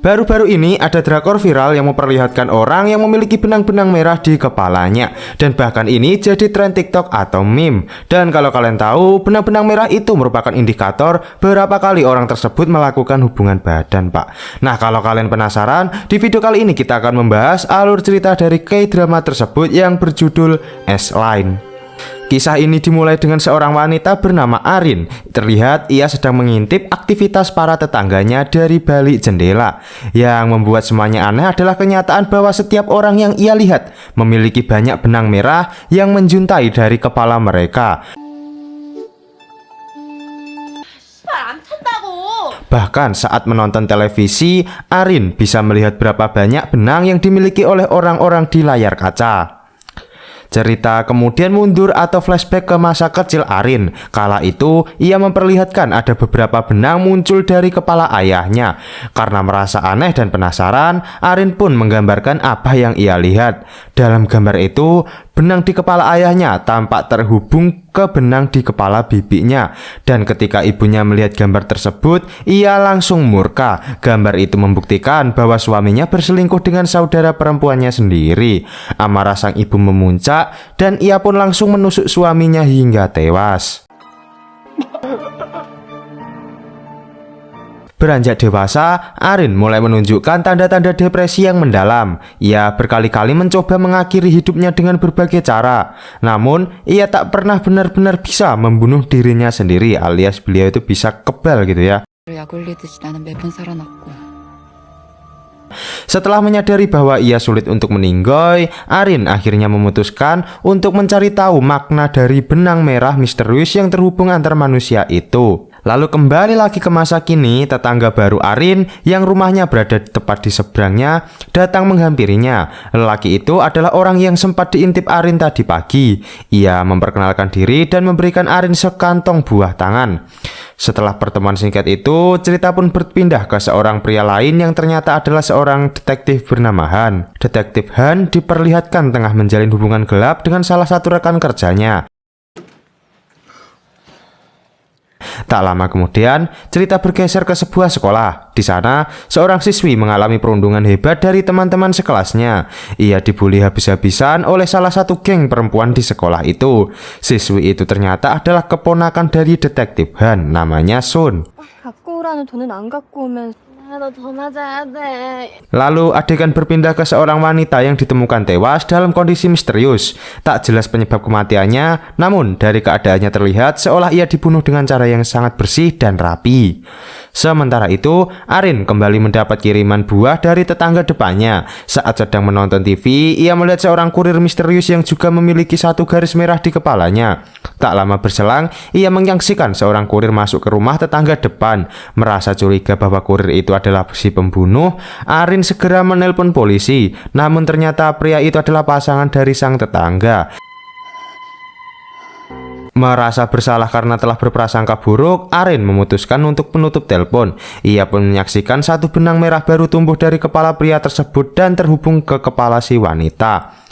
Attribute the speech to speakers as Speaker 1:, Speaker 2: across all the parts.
Speaker 1: Baru-baru ini ada drakor viral yang memperlihatkan orang yang memiliki benang-benang merah di kepalanya. Dan bahkan ini jadi tren TikTok atau meme. Dan kalau kalian tahu, benang-benang merah itu merupakan indikator berapa kali orang tersebut melakukan hubungan badan, Pak. Nah, kalau kalian penasaran, di video kali ini kita akan membahas alur cerita dari K-drama tersebut yang berjudul S-Line. Kisah ini dimulai dengan seorang wanita bernama Arin. Terlihat ia sedang mengintip aktivitas para tetangganya dari balik jendela. Yang membuat semuanya aneh adalah kenyataan bahwa setiap orang yang ia lihat memiliki banyak benang merah yang menjuntai dari kepala mereka. Bahkan saat menonton televisi, Arin bisa melihat berapa banyak benang yang dimiliki oleh orang-orang di layar kaca. Cerita kemudian mundur atau flashback ke masa kecil Arin. Kala itu ia memperlihatkan ada beberapa benang muncul dari kepala ayahnya. Karena merasa aneh dan penasaran, Arin pun menggambarkan apa yang ia lihat. Dalam gambar itu, benang di kepala ayahnya tampak terhubung ke benang di kepala bibinya. Dan ketika ibunya melihat gambar tersebut, ia langsung murka. Gambar itu membuktikan bahwa suaminya berselingkuh dengan saudara perempuannya sendiri. Amarah sang ibu memuncak dan ia pun langsung menusuk suaminya hingga tewas. Beranjak dewasa, Arin mulai menunjukkan tanda-tanda depresi yang mendalam. Ia berkali-kali mencoba mengakhiri hidupnya dengan berbagai cara. Namun, ia tak pernah benar-benar bisa membunuh dirinya sendiri, alias beliau itu bisa kebal gitu ya. Setelah menyadari bahwa ia sulit untuk meninggoy, Arin akhirnya memutuskan untuk mencari tahu makna dari benang merah misterius yang terhubung antar manusia itu. Lalu kembali lagi ke masa kini, tetangga baru Arin yang rumahnya berada tepat di seberangnya datang menghampirinya. Lelaki itu adalah orang yang sempat diintip Arin tadi pagi. Ia memperkenalkan diri dan memberikan Arin sekantong buah tangan. Setelah pertemuan singkat itu, cerita pun berpindah ke seorang pria lain yang ternyata adalah seorang detektif bernama Han. Detektif Han diperlihatkan tengah menjalin hubungan gelap dengan salah satu rekan kerjanya. Tak lama kemudian, cerita bergeser ke sebuah sekolah. Di sana, seorang siswi mengalami perundungan hebat dari teman-teman sekelasnya. Ia dibully habis-habisan oleh salah satu geng perempuan di sekolah itu. Siswi itu ternyata adalah keponakan dari detektif Han, namanya Sun. Lalu adegan berpindah ke seorang wanita yang ditemukan tewas dalam kondisi misterius. Tak jelas penyebab kematiannya, namun dari keadaannya terlihat seolah ia dibunuh dengan cara yang sangat bersih dan rapi. Sementara itu, Arin kembali mendapat kiriman buah dari tetangga depannya. Saat sedang menonton TV, ia melihat seorang kurir misterius yang juga memiliki satu garis merah di kepalanya. Tak lama berselang, ia menyaksikan seorang kurir masuk ke rumah tetangga depan. Merasa curiga bahwa kurir itu adalah si pembunuh, Arin segera menelpon polisi. Namun ternyata pria itu adalah pasangan dari sang tetangga. Merasa bersalah karena telah berprasangka buruk, Arin memutuskan untuk menutup telepon. Ia pun menyaksikan satu benang merah baru tumbuh dari kepala pria tersebut dan terhubung ke kepala si wanita.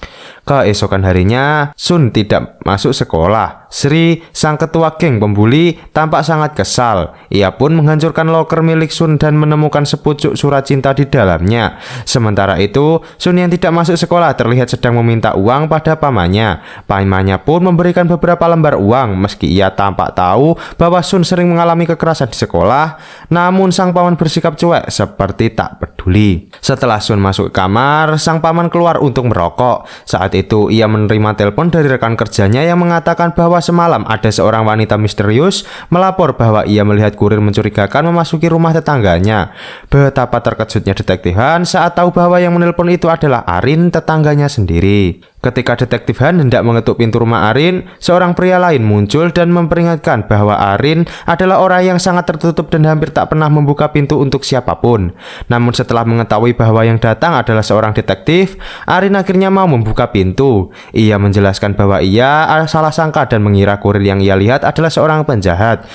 Speaker 1: Keesokan harinya, Sun tidak masuk sekolah. Sri, sang ketua geng pembuli, tampak sangat kesal. Ia pun menghancurkan loker milik Sun dan menemukan sepucuk surat cinta di dalamnya. Sementara itu, Sun yang tidak masuk sekolah terlihat sedang meminta uang pada pamannya. Pamannya pun memberikan beberapa lembar uang. Meski ia tampak tahu bahwa Sun sering mengalami kekerasan di sekolah, namun sang paman bersikap cuek seperti tak peduli. Setelah Sun masuk ke kamar, sang paman keluar untuk merokok. Saat itu ia menerima telepon dari rekan kerjanya yang mengatakan bahwa semalam ada seorang wanita misterius melapor bahwa ia melihat kurir mencurigakan memasuki rumah tetangganya. Betapa terkejutnya detektif Han saat tahu bahwa yang menelpon itu adalah Arin, tetangganya sendiri. Ketika detektif Han hendak mengetuk pintu rumah Arin, seorang pria lain muncul dan memperingatkan bahwa Arin adalah orang yang sangat tertutup dan hampir tak pernah membuka pintu untuk siapapun. Namun setelah mengetahui bahwa yang datang adalah seorang detektif, Arin akhirnya mau membuka pintu. Ia menjelaskan bahwa ia salah sangka dan mengira kurir yang ia lihat adalah seorang penjahat.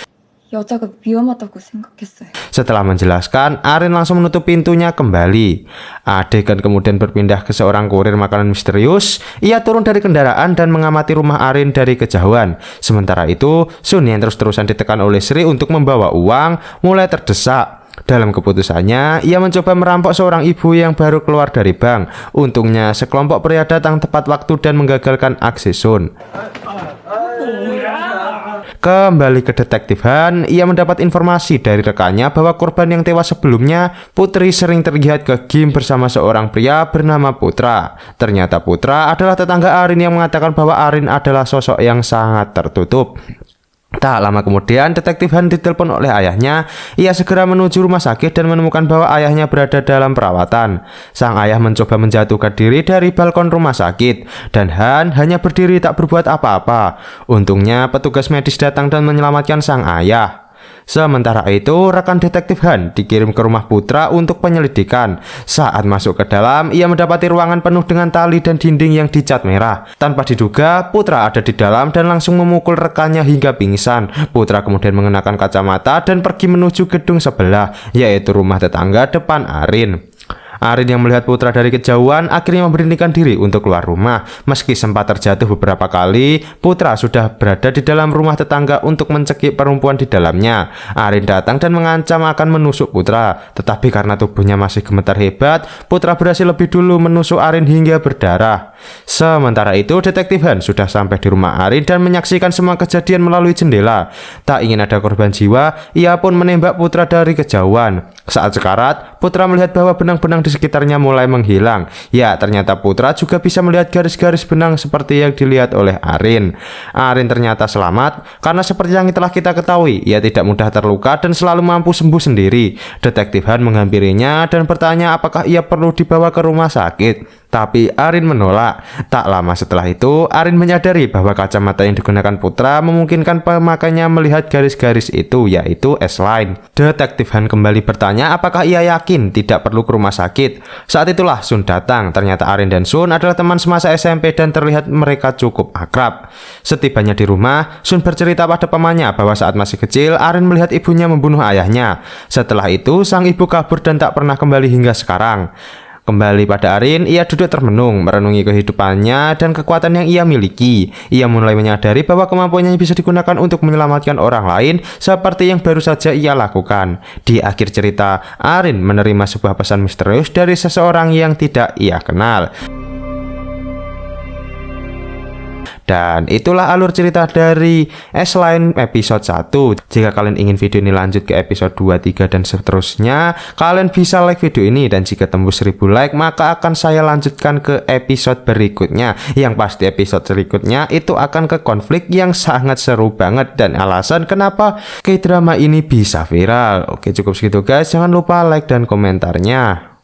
Speaker 2: 여자가 위험하다고 생각했어요.
Speaker 1: Setelah menjelaskan, Arin langsung menutup pintunya kembali. Adegan kemudian berpindah ke seorang kurir makanan misterius. Ia turun dari kendaraan dan mengamati rumah Arin dari kejauhan. Sementara itu, Sun yang terus-terusan ditekan oleh Sri untuk membawa uang mulai terdesak. Dalam keputusannya, ia mencoba merampok seorang ibu yang baru keluar dari bank. Untungnya, sekelompok pria datang tepat waktu dan menggagalkan aksi Sun. Kembali ke detektif Han, ia mendapat informasi dari rekannya bahwa korban yang tewas sebelumnya, Putri, sering terlihat ke gym bersama seorang pria bernama Putra. Ternyata Putra adalah tetangga Arin yang mengatakan bahwa Arin adalah sosok yang sangat tertutup. Tak lama kemudian, detektif Han ditelepon oleh ayahnya. Ia segera menuju rumah sakit dan menemukan bahwa ayahnya berada dalam perawatan. Sang ayah mencoba menjatuhkan diri dari balkon rumah sakit, dan Han hanya berdiri tak berbuat apa-apa. Untungnya petugas medis datang dan menyelamatkan sang ayah. Sementara itu, rekan detektif Han dikirim ke rumah Putra untuk penyelidikan. Saat masuk ke dalam, ia mendapati ruangan penuh dengan tali dan dinding yang dicat merah. Tanpa diduga, Putra ada di dalam dan langsung memukul rekannya hingga pingsan. Putra kemudian mengenakan kacamata dan pergi menuju gedung sebelah, yaitu rumah tetangga depan Arin. Arin yang melihat Putra dari kejauhan akhirnya memberhentikan diri untuk keluar rumah. Meski sempat terjatuh beberapa kali, Putra sudah berada di dalam rumah tetangga untuk mencekik perempuan di dalamnya. Arin datang dan mengancam akan menusuk Putra, tetapi karena tubuhnya masih gemetar hebat, Putra berhasil lebih dulu menusuk Arin hingga berdarah. Sementara itu, detektif Han sudah sampai di rumah Arin dan menyaksikan semua kejadian melalui jendela. Tak ingin ada korban jiwa, ia pun menembak Putra dari kejauhan. Saat sekarat, Putra melihat bahwa benang-benang di sekitarnya mulai menghilang. Ya, ternyata Putra juga bisa melihat garis-garis benang seperti yang dilihat oleh Arin. Arin ternyata selamat karena seperti yang telah kita ketahui, ia tidak mudah terluka dan selalu mampu sembuh sendiri. Detektif Han menghampirinya dan bertanya apakah ia perlu dibawa ke rumah sakit. Tapi Arin menolak. Tak lama setelah itu, Arin menyadari bahwa kacamata yang digunakan Putra memungkinkan pemakainya melihat garis-garis itu, yaitu S-line. Detektif Han kembali bertanya apakah ia yakin tidak perlu ke rumah sakit. Saat itulah Sun datang. Ternyata Arin dan Sun adalah teman semasa SMP dan terlihat mereka cukup akrab. Setibanya di rumah, Sun bercerita pada pamannya bahwa saat masih kecil, Arin melihat ibunya membunuh ayahnya. Setelah itu, sang ibu kabur dan tak pernah kembali hingga sekarang. Kembali pada Arin, ia duduk termenung, merenungi kehidupannya dan kekuatan yang ia miliki. Ia mulai menyadari bahwa kemampuannya bisa digunakan untuk menyelamatkan orang lain seperti yang baru saja ia lakukan. Di akhir cerita, Arin menerima sebuah pesan misterius dari seseorang yang tidak ia kenal. Dan itulah alur cerita dari S-Line episode 1. Jika kalian ingin video ini lanjut ke episode 2, 3, dan seterusnya, kalian bisa like video ini. Dan jika tembus 1000 like, maka akan saya lanjutkan ke episode berikutnya. Yang pasti episode berikutnya itu akan ke konflik yang sangat seru banget dan alasan kenapa K-drama ini bisa viral. Oke, cukup segitu guys. Jangan lupa like dan komentarnya.